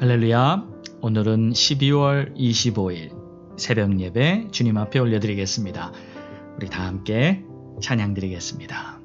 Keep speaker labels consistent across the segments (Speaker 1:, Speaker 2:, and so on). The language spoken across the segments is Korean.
Speaker 1: 할렐루야. 오늘은 12월 25일 새벽 예배 주님 앞에 올려드리겠습니다. 우리 다 함께 찬양 드리겠습니다.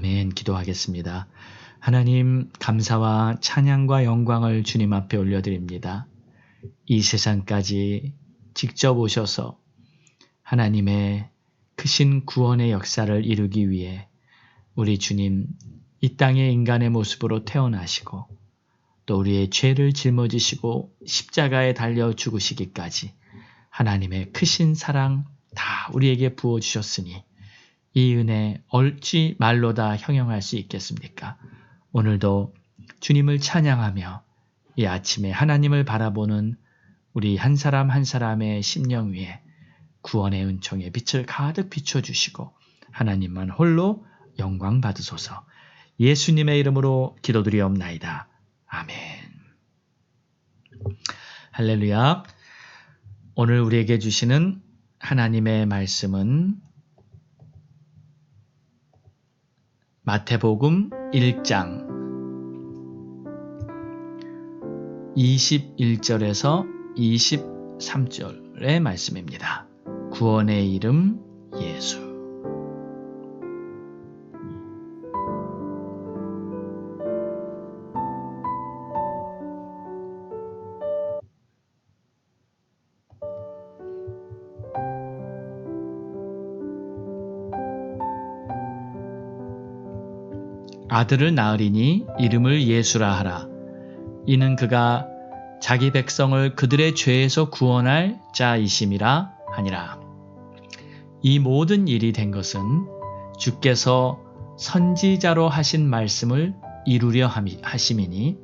Speaker 1: 아멘. 기도하겠습니다. 하나님, 감사와 찬양과 영광을 주님 앞에 올려드립니다. 이 세상까지 직접 오셔서 하나님의 크신 구원의 역사를 이루기 위해 우리 주님 이 땅에 인간의 모습으로 태어나시고 또 우리의 죄를 짊어지시고 십자가에 달려 죽으시기까지 하나님의 크신 사랑 다 우리에게 부어주셨으니 이 은혜 어찌 말로 다 형용할 수 있겠습니까? 오늘도 주님을 찬양하며 이 아침에 하나님을 바라보는 우리 한 사람 한 사람의 심령 위에 구원의 은총의 빛을 가득 비춰주시고 하나님만 홀로 영광 받으소서. 예수님의 이름으로 기도드리옵나이다. 아멘. 할렐루야. 오늘 우리에게 주시는 하나님의 말씀은 마태복음 1장 21절에서 23절의 말씀입니다. 구원의 이름 예수. 아들을 낳으리니 이름을 예수라 하라. 이는 그가 자기 백성을 그들의 죄에서 구원할 자이심이라 하니라. 이 모든 일이 된 것은 주께서 선지자로 하신 말씀을 이루려 하심이니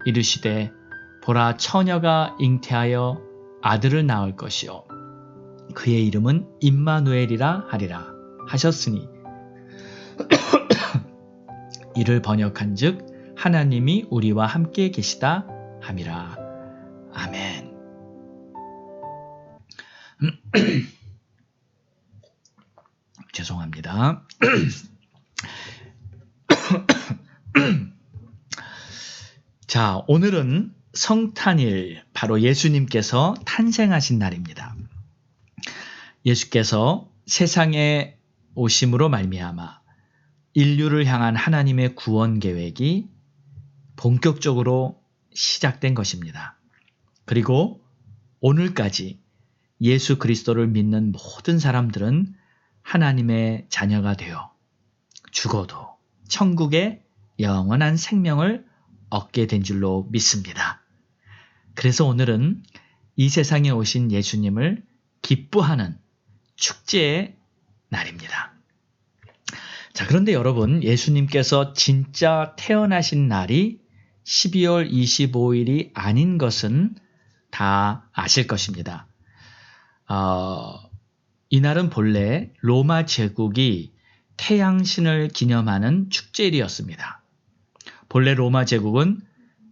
Speaker 1: 이르시되 보라 처녀가 잉태하여 아들을 낳을 것이요 그의 이름은 임마누엘이라 하리라 하셨으니 이를 번역한즉 하나님이 우리와 함께 계시다 함이라. 아멘. 죄송합니다. 자, 오늘은 성탄일, 바로 예수님께서 탄생하신 날입니다. 예수께서 세상에 오심으로 말미암아 인류를 향한 하나님의 구원 계획이 본격적으로 시작된 것입니다. 그리고 오늘까지 예수 그리스도를 믿는 모든 사람들은 하나님의 자녀가 되어 죽어도 천국의 영원한 생명을 얻게 된 줄로 믿습니다. 그래서 오늘은 이 세상에 오신 예수님을 기뻐하는 축제의 날입니다. 자, 그런데 여러분, 예수님께서 진짜 태어나신 날이 12월 25일이 아닌 것은 다 아실 것입니다. 이날은 본래 로마 제국이 태양신을 기념하는 축제일이었습니다. 본래 로마 제국은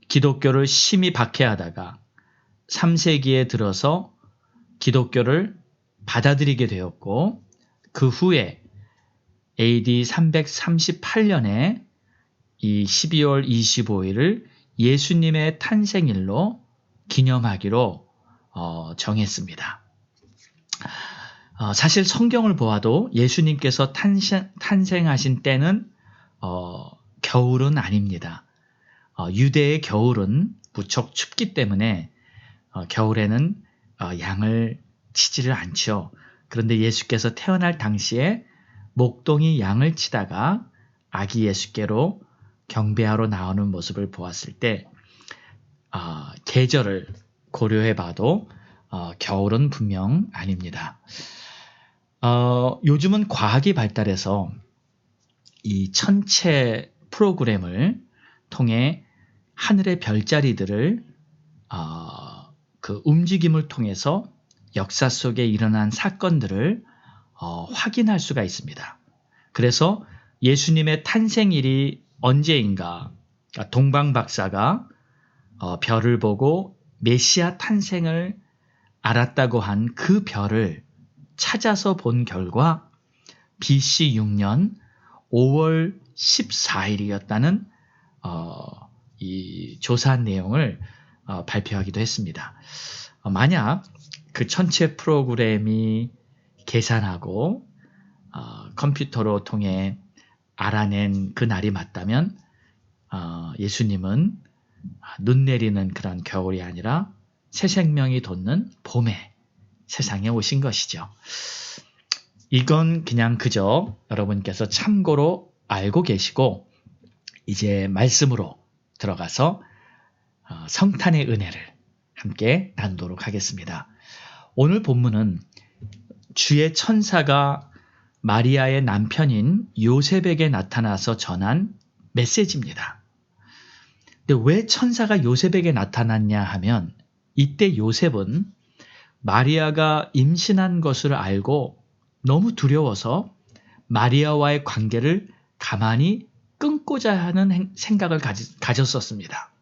Speaker 1: 기독교를 심히 박해하다가 3세기에 들어서 기독교를 받아들이게 되었고 그 후에 AD 338년에 이 12월 25일을 예수님의 탄생일로 기념하기로 정했습니다. 사실 성경을 보아도 예수님께서 탄생하신 때는 겨울은 아닙니다. 유대의 겨울은 무척 춥기 때문에 겨울에는 양을 치지를 않죠. 그런데 예수께서 태어날 당시에 목동이 양을 치다가 아기 예수께로 경배하러 나오는 모습을 보았을 때 계절을 고려해 봐도 겨울은 분명 아닙니다. 요즘은 과학이 발달해서 이 천체 프로그램을 통해 하늘의 별자리들을 그 움직임을 통해서 역사 속에 일어난 사건들을 확인할 수가 있습니다. 그래서 예수님의 탄생일이 언제인가 동방 박사가 별을 보고 메시아 탄생을 알았다고 한 그 별을 찾아서 본 결과 BC 6년 5월 14일이었다는 이 조사한 내용을 발표하기도 했습니다. 만약 그 천체 프로그램이 계산하고 컴퓨터로 통해 알아낸 그 날이 맞다면 예수님은 눈 내리는 그런 겨울이 아니라 새 생명이 돋는 봄에 세상에 오신 것이죠. 이건 그냥 그저 여러분께서 참고로 알고 계시고 이제 말씀으로 들어가서 성탄의 은혜를 함께 나누도록 하겠습니다. 오늘 본문은 주의 천사가 마리아의 남편인 요셉에게 나타나서 전한 메시지입니다. 근데 왜 천사가 요셉에게 나타났냐 하면 이때 요셉은 마리아가 임신한 것을 알고 너무 두려워서 마리아와의 관계를 가만히 끊고자 하는 생각을 가졌었습니다.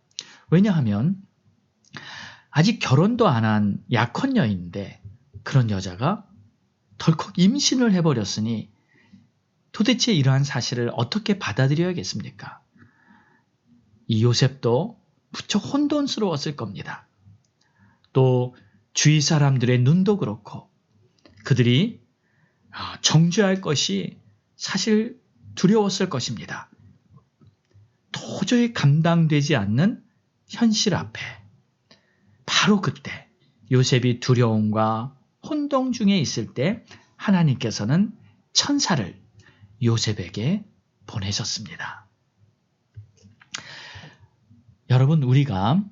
Speaker 1: 왜냐하면 아직 결혼도 안 한 약혼 여인인데 그런 여자가 덜컥 임신을 해버렸으니 도대체 이러한 사실을 어떻게 받아들여야겠습니까? 이 요셉도 무척 혼돈스러웠을 겁니다. 또 주위 사람들의 눈도 그렇고 그들이 정죄할 것이 사실 두려웠을 것입니다. 도저히 감당되지 않는 현실 앞에 바로 그때 요셉이 두려움과 혼동 중에 있을 때 하나님께서는 천사를 요셉에게 보내셨습니다. 여러분, 우리가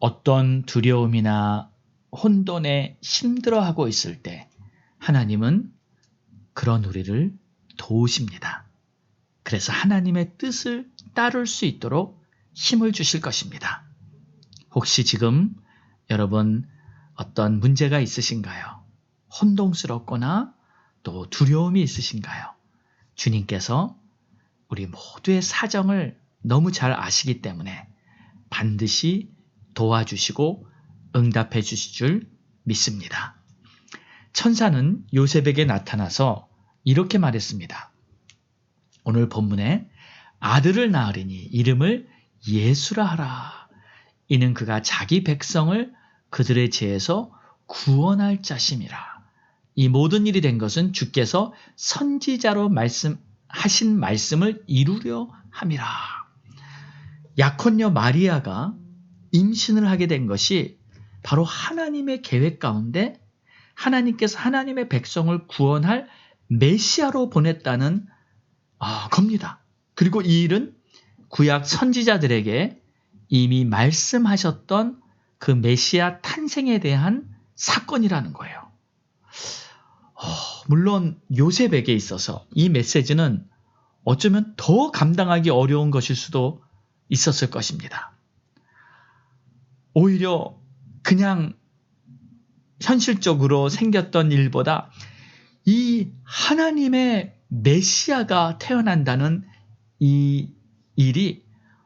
Speaker 1: 어떤 두려움이나 혼돈에 힘들어하고 있을 때 하나님은 그런 우리를 도우십니다. 그래서 하나님의 뜻을 따를 수 있도록 힘을 주실 것입니다. 혹시 지금 여러분 어떤 문제가 있으신가요? 혼동스럽거나 또 두려움이 있으신가요? 주님께서 우리 모두의 사정을 너무 잘 아시기 때문에 반드시 도와주시고 응답해 주실 줄 믿습니다. 천사는 요셉에게 나타나서 이렇게 말했습니다. 오늘 본문에 아들을 낳으리니 이름을 예수라 하라. 이는 그가 자기 백성을 그들의 죄에서 구원할 자심이라. 이 모든 일이 된 것은 주께서 선지자로 하신 말씀을 이루려 함이라. 약혼녀 마리아가 임신을 하게 된 것이 바로 하나님의 계획 가운데 하나님께서 하나님의 백성을 구원할 메시아로 보냈다는 겁니다. 그리고 이 일은 구약 선지자들에게 이미 말씀하셨던 그 메시아 탄생에 대한 사건이라는 거예요. 물론 요셉에게 있어서 이 메시지는 어쩌면 더 감당하기 어려운 것일 수도 있었을 것입니다. 오히려 그냥 현실적으로 생겼던 일보다 이 하나님의 메시아가 태어난다는 이 일이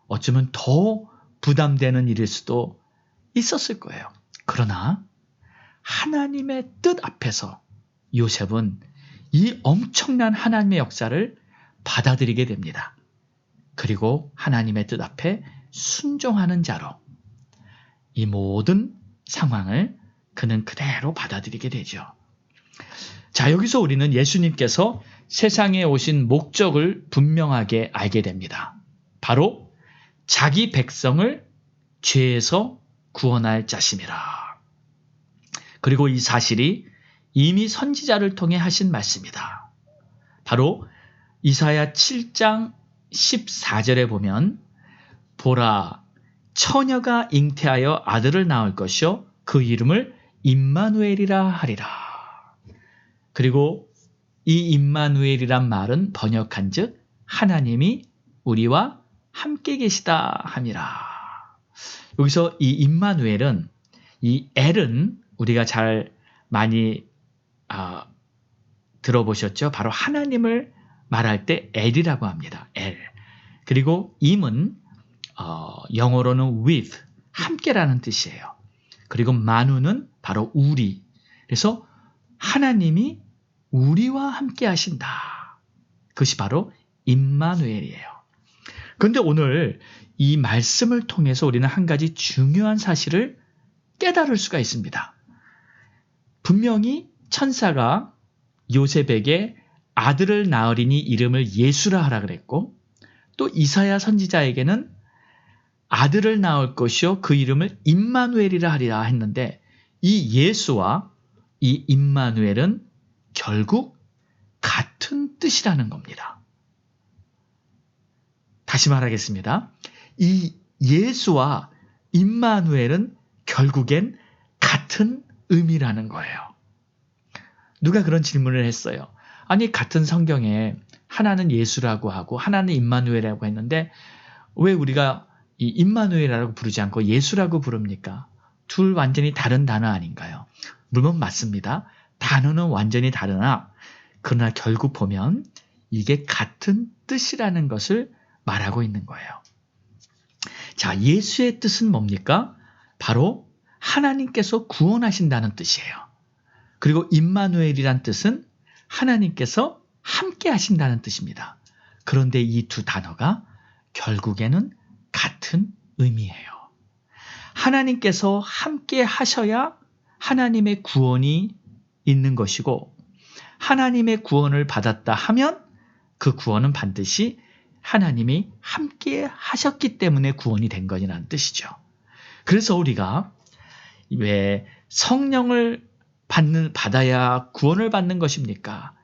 Speaker 1: 어쩌면 더 부담되는 일일 수도 있었을 거예요. 그러나 하나님의 뜻 앞에서 요셉은 이 엄청난 하나님의 역사를 받아들이게 됩니다. 그리고 하나님의 뜻 앞에 순종하는 자로 이 모든 상황을 그는 그대로 받아들이게 되죠. 자, 여기서 우리는 예수님께서 세상에 오신 목적을 분명하게 알게 됩니다. 바로 자기 백성을 죄에서 구원할 자심이라. 그리고 이 사실이 이미 선지자를 통해 하신 말씀이다. 바로 이사야 7장 14절에 보면 보라, 처녀가 잉태하여 아들을 낳을 것이요 그 이름을 임마누엘이라 하리라. 그리고 이 임마누엘이란 말은 번역한즉 하나님이 우리와 함께 계시다 함이라. 여기서 이 임마누엘은 이 엘은 우리가 잘 많이 들어보셨죠? 바로 하나님을 말할 때 엘이라고 합니다. 엘. 그리고 임은 영어로는 with, 함께라는 뜻이에요. 그리고 마누는 바로 우리. 그래서 하나님이 우리와 함께 하신다. 그것이 바로 임마누엘이에요. 그런데 오늘 이 말씀을 통해서 우리는 한 가지 중요한 사실을 깨달을 수가 있습니다. 분명히 천사가 요셉에게 아들을 낳으리니 이름을 예수라 하라 그랬고 또 이사야 선지자에게는 아들을 낳을 것이요 그 이름을 임마누엘이라 하리라 했는데 이 예수와 이 임마누엘은 결국 같은 뜻이라는 겁니다. 다시 말하겠습니다. 이 예수와 임마누엘은 결국엔 같은 의미라는 거예요. 누가 그런 질문을 했어요. 아니 같은 성경에 하나는 예수라고 하고 하나는 임마누엘이라고 했는데 왜 우리가 이 임마누엘이라고 부르지 않고 예수라고 부릅니까? 둘 완전히 다른 단어 아닌가요? 물론 맞습니다. 단어는 완전히 다르나 그러나 결국 보면 이게 같은 뜻이라는 것을 말하고 있는 거예요. 자, 예수의 뜻은 뭡니까? 바로 하나님께서 구원하신다는 뜻이에요. 그리고 임마누엘이란 뜻은 하나님께서 함께 하신다는 뜻입니다. 그런데 이 두 단어가 결국에는 같은 의미예요. 하나님께서 함께 하셔야 하나님의 구원이 있는 것이고, 하나님의 구원을 받았다 하면 그 구원은 반드시 하나님이 함께 하셨기 때문에 구원이 된 것이라는 뜻이죠. 그래서 우리가 왜 성령을 받아야 구원을 받는 것입니까?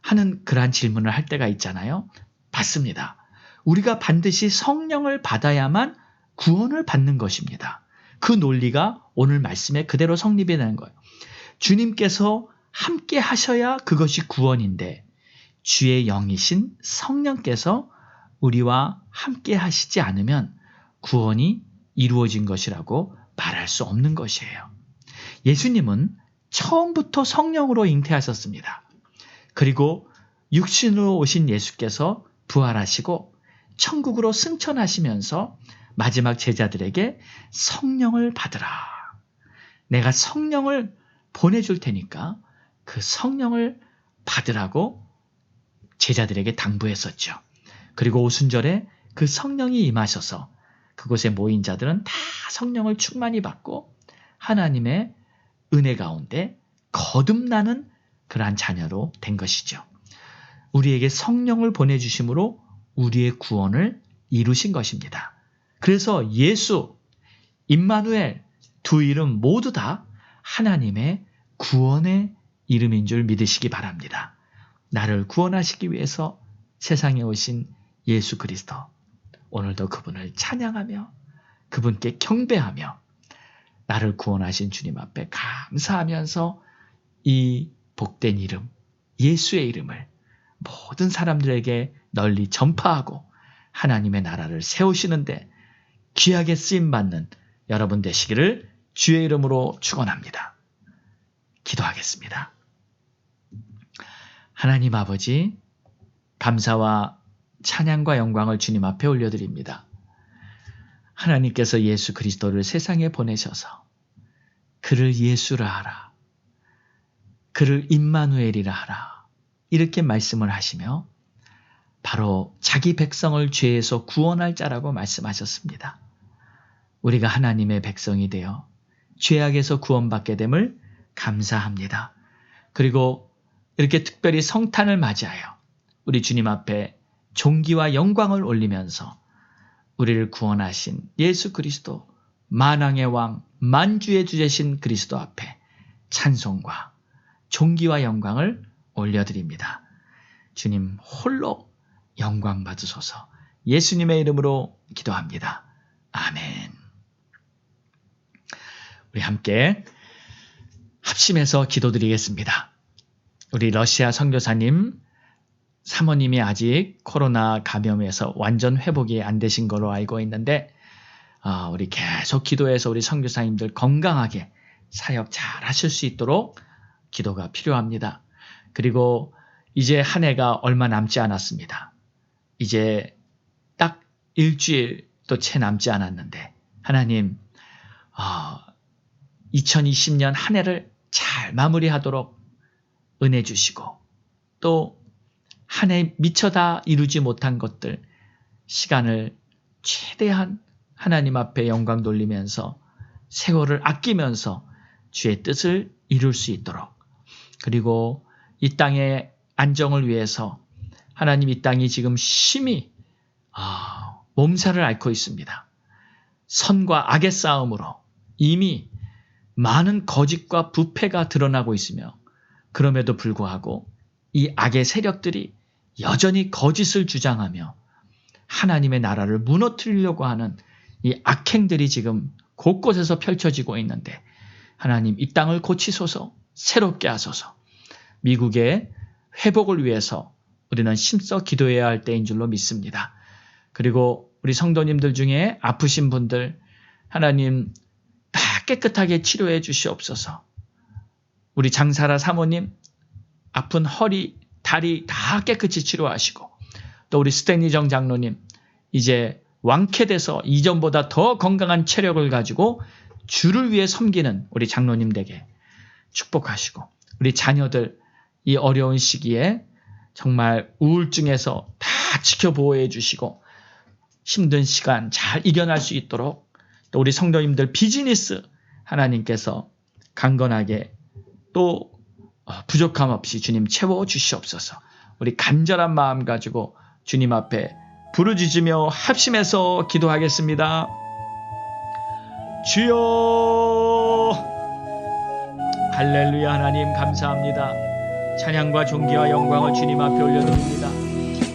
Speaker 1: 하는 그러한 질문을 할 때가 있잖아요. 맞습니다. 우리가 반드시 성령을 받아야만 구원을 받는 것입니다. 그 논리가 오늘 말씀에 그대로 성립이 되는 거예요. 주님께서 함께 하셔야 그것이 구원인데, 주의 영이신 성령께서 우리와 함께 하시지 않으면 구원이 이루어진 것이라고 말할 수 없는 것이에요. 예수님은 처음부터 성령으로 잉태하셨습니다. 그리고 육신으로 오신 예수께서 부활하시고 천국으로 승천하시면서 마지막 제자들에게 성령을 받으라. 내가 성령을 보내줄 테니까 그 성령을 받으라고 제자들에게 당부했었죠. 그리고 오순절에 그 성령이 임하셔서 그곳에 모인 자들은 다 성령을 충만히 받고 하나님의 은혜 가운데 거듭나는 그러한 자녀로 된 것이죠. 우리에게 성령을 보내주심으로 우리의 구원을 이루신 것입니다. 그래서 예수, 임마누엘 두 이름 모두 다 하나님의 구원의 이름인 줄 믿으시기 바랍니다. 나를 구원하시기 위해서 세상에 오신 예수 그리스도, 오늘도 그분을 찬양하며 그분께 경배하며 나를 구원하신 주님 앞에 감사하면서 이 복된 이름, 예수의 이름을 모든 사람들에게 널리 전파하고 하나님의 나라를 세우시는데 귀하게 쓰임받는 여러분 되시기를 주의 이름으로 축원합니다. 기도하겠습니다. 하나님 아버지, 감사와 찬양과 영광을 주님 앞에 올려드립니다. 하나님께서 예수 그리스도를 세상에 보내셔서 그를 예수라 하라, 그를 임마누엘이라 하라, 이렇게 말씀을 하시며 바로 자기 백성을 죄에서 구원할 자라고 말씀하셨습니다. 우리가 하나님의 백성이 되어 죄악에서 구원받게 됨을 감사합니다. 그리고 이렇게 특별히 성탄을 맞이하여 우리 주님 앞에 존귀와 영광을 올리면서 우리를 구원하신 예수 그리스도, 만왕의 왕, 만주의 주 되신 그리스도 앞에 찬송과 존귀와 영광을 올려드립니다. 주님 홀로 영광 받으소서. 예수님의 이름으로 기도합니다. 아멘. 우리 함께 합심해서 기도드리겠습니다. 우리 러시아 선교사님, 사모님이 아직 코로나 감염에서 완전 회복이 안 되신 걸로 알고 있는데 우리 계속 기도해서 우리 선교사님들 건강하게 사역 잘 하실 수 있도록 기도가 필요합니다. 그리고 이제 한 해가 얼마 남지 않았습니다. 이제 딱 일주일도 채 남지 않았는데 하나님 2020년 한 해를 잘 마무리하도록 은혜 주시고 또 한 해 미처 다 이루지 못한 것들 시간을 최대한 하나님 앞에 영광 돌리면서 세월을 아끼면서 주의 뜻을 이룰 수 있도록, 그리고 이 땅의 안정을 위해서 하나님 이 땅이 지금 심히 몸살을 앓고 있습니다. 선과 악의 싸움으로 이미 많은 거짓과 부패가 드러나고 있으며 그럼에도 불구하고 이 악의 세력들이 여전히 거짓을 주장하며 하나님의 나라를 무너뜨리려고 하는 이 악행들이 지금 곳곳에서 펼쳐지고 있는데 하나님 이 땅을 고치소서, 새롭게 하소서. 미국의 회복을 위해서 우리는 힘써 기도해야 할 때인 줄로 믿습니다. 그리고 우리 성도님들 중에 아프신 분들 하나님 다 깨끗하게 치료해 주시옵소서. 우리 장사라 사모님 아픈 허리, 다리 다 깨끗이 치료하시고 또 우리 스탠리정 장로님 이제 완쾌돼서 이전보다 더 건강한 체력을 가지고 주를 위해 섬기는 우리 장로님 댁에 축복하시고 우리 자녀들 이 어려운 시기에 정말 우울증에서 다 지켜보호해 주시고 힘든 시간 잘 이겨낼 수 있도록 또 우리 성도님들 비즈니스 하나님께서 강건하게 또 부족함 없이 주님 채워주시옵소서. 우리 간절한 마음 가지고 주님 앞에 부르짖으며 합심해서 기도하겠습니다. 주여, 할렐루야. 하나님 감사합니다. 찬양과 존귀와 영광을 주님 앞에 올려드립니다.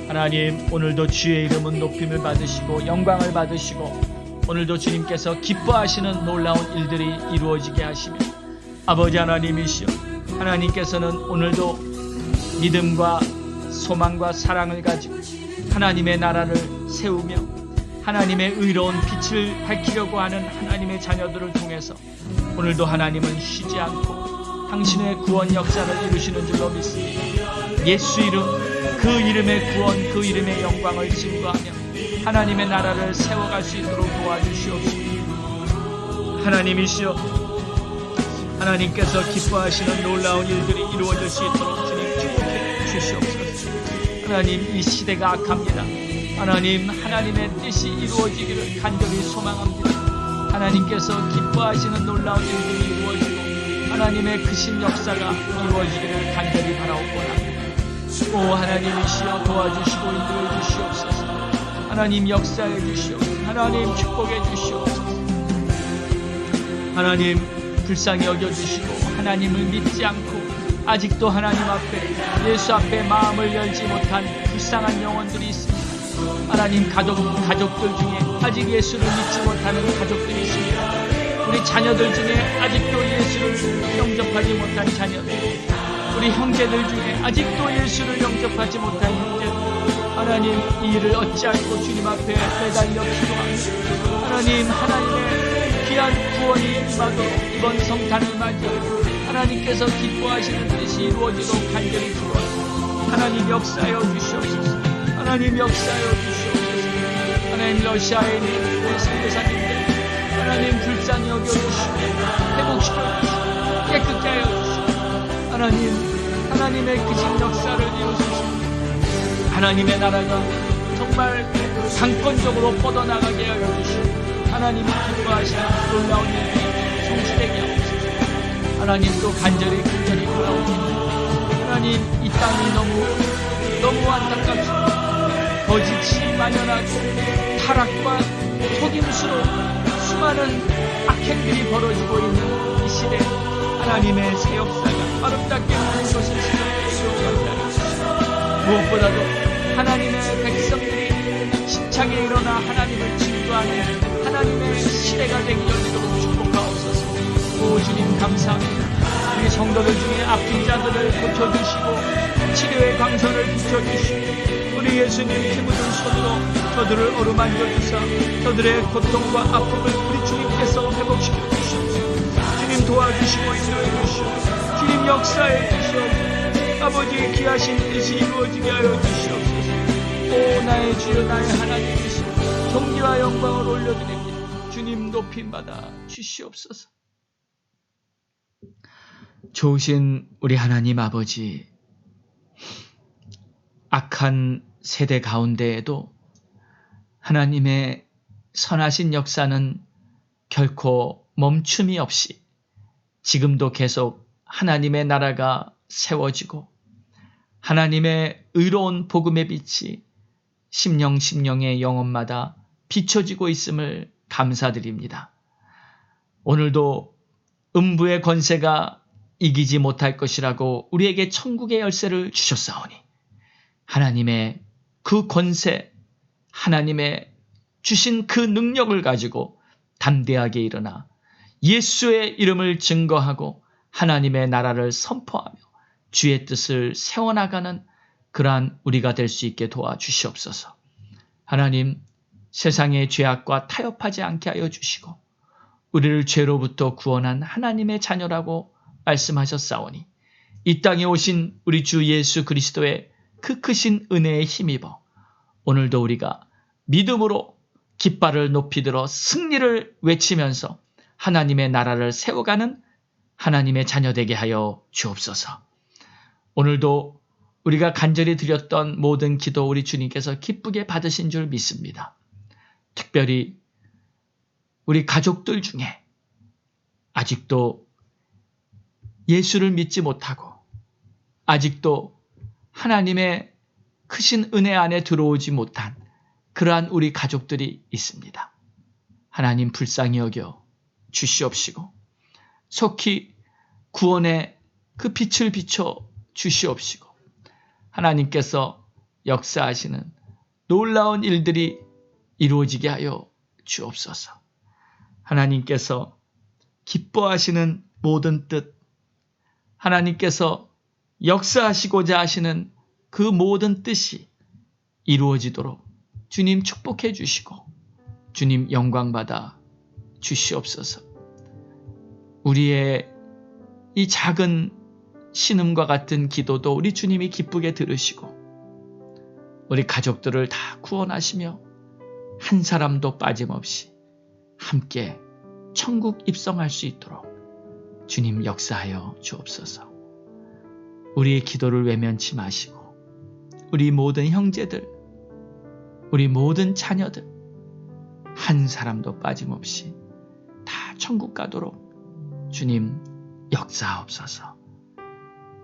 Speaker 1: 하나님, 오늘도 주의 이름은 높임을 받으시고 영광을 받으시고 오늘도 주님께서 기뻐하시는 놀라운 일들이 이루어지게 하시며 아버지 하나님이시여, 하나님께서는 오늘도 믿음과 소망과 사랑을 가지고 하나님의 나라를 세우며 하나님의 의로운 빛을 밝히려고 하는 하나님의 자녀들을 통해서 오늘도 하나님은 쉬지 않고 당신의 구원 역사를 이루시는 줄로 믿습니다. 예수 이름, 그 이름의 구원, 그 이름의 영광을 증거하며 하나님의 나라를 세워갈 수 있도록 도와주시옵소서. 하나님이시여, 하나님께서 기뻐하시는 놀라운 일들이 이루어질 수 있도록 주님 축복해 주시옵소서. 하나님, 이 시대가 악합니다. 하나님, 하나님의 뜻이 이루어지기를 간절히 소망합니다. 하나님께서 기뻐하시는 놀라운 일들이 이루어지고 하나님의 크신 역사가 이루어지기를 간절히 바라옵고나 오 하나님이시여, 도와주시고 인도해 주시옵소서. 하나님 역사해 주시옵소서. 하나님 축복해 주시옵소서. 하나님 불쌍히 여겨주시고 하나님을 믿지 않고 아직도 하나님 앞에, 예수 앞에 마음을 열지 못한 불쌍한 영혼들이 있습니다. 하나님, 가족들 중에 아직 예수를 믿지 못하는 가족들이 있습니다. 우리 자녀들 중에 아직도 예수를 영접하지 못한 자녀들, 우리 형제들 중에 아직도 예수를 영접하지 못한 형제들, 하나님, 이 일을 어찌할꼬 주님 앞에 매달려 기도합니다. 하나님, 하나님의 귀한 구원이 임하도록 이번 성탄을 맞이하고 하나님께서 기뻐하시는 뜻이 이루어지도록 간절히 기도합니다. 하나님 역사하여 주시옵소서. 하나님 역사하여 주시옵소서. 하나님, 러시아에 있는 우리 선교사님들 하나님 불쌍히 여겨주시고 회복시켜주시고 깨끗게 하여 주시고 하나님, 하나님의 크신 역사를 이루시고 하나님의 나라가 정말 강권적으로 뻗어나가게 하여 주시고 하나님이 기뻐하시는 놀라운 일이 성취되게 하옵소서. 하나님, 또 간절히 돌아오십니다. 하나님, 이 땅이 너무 안타깝습니다. 거짓이 만연하고 타락과 속임수로 수많은 악행들이 벌어지고 있는 이 시대, 하나님의 새 역사가 아름답게 모든 것을 시작되게 하옵소서. 무엇보다도 하나님의 백성들이 힘차게 일어나 하나님을 증거하는 하나님의 시대가 되기 열리도록 축복하옵소서. 오 주님 감사합니다. 우리 성도들 중에 아픈 자들을 고쳐주시고 치료의 광선을 비춰주시고 우리 예수님 피 묻은 손으로 저들을 어루만져 주사 저들의 고통과 아픔을 우리 주님께서 회복시켜 주시옵소서. 주님 도와주시고 인도해 주시옵소서. 주님 역사해 주시옵소서. 아버지의 귀하신 뜻이 이루어지게 하여 주시옵소서. 오 나의 주여, 나의 하나님이시여, 존귀와 영광을 올려드립니다. 주님 높임받아 주시옵소서. 좋으신 우리 하나님 아버지, 악한 세대 가운데에도 하나님의 선하신 역사는 결코 멈춤이 없이 지금도 계속 하나님의 나라가 세워지고 하나님의 의로운 복음의 빛이 심령의 영혼마다 비춰지고 있음을 감사드립니다. 오늘도 음부의 권세가 이기지 못할 것이라고 우리에게 천국의 열쇠를 주셨사오니 하나님의 그 권세, 하나님의 주신 그 능력을 가지고 담대하게 일어나 예수의 이름을 증거하고 하나님의 나라를 선포하며 주의 뜻을 세워나가는 그러한 우리가 될 수 있게 도와주시옵소서. 하나님, 세상의 죄악과 타협하지 않게 하여 주시고 우리를 죄로부터 구원한 하나님의 자녀라고 말씀하셨사오니 이 땅에 오신 우리 주 예수 그리스도의 그 크신 은혜에 힘입어 오늘도 우리가 믿음으로 깃발을 높이 들어 승리를 외치면서 하나님의 나라를 세워가는 하나님의 자녀 되게 하여 주옵소서. 오늘도 우리가 간절히 드렸던 모든 기도, 우리 주님께서 기쁘게 받으신 줄 믿습니다. 특별히 우리 가족들 중에 아직도 예수를 믿지 못하고 아직도 하나님의 크신 은혜 안에 들어오지 못한 그러한 우리 가족들이 있습니다. 하나님 불쌍히 여겨 주시옵시고 속히 구원의 그 빛을 비춰 주시옵시고 하나님께서 역사하시는 놀라운 일들이 이루어지게 하여 주옵소서. 하나님께서 기뻐하시는 모든 뜻, 하나님께서 역사하시고자 하시는 그 모든 뜻이 이루어지도록 주님 축복해 주시고 주님 영광받아 주시옵소서. 우리의 이 작은 신음과 같은 기도도 우리 주님이 기쁘게 들으시고 우리 가족들을 다 구원하시며 한 사람도 빠짐없이 함께 천국 입성할 수 있도록 주님 역사하여 주옵소서. 우리의 기도를 외면치 마시고 우리 모든 형제들, 우리 모든 자녀들 한 사람도 빠짐없이 다 천국 가도록 주님 역사하옵소서.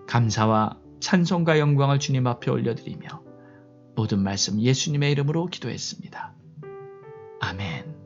Speaker 1: 감사와 찬송과 영광을 주님 앞에 올려드리며 모든 말씀 예수님의 이름으로 기도했습니다. 아멘.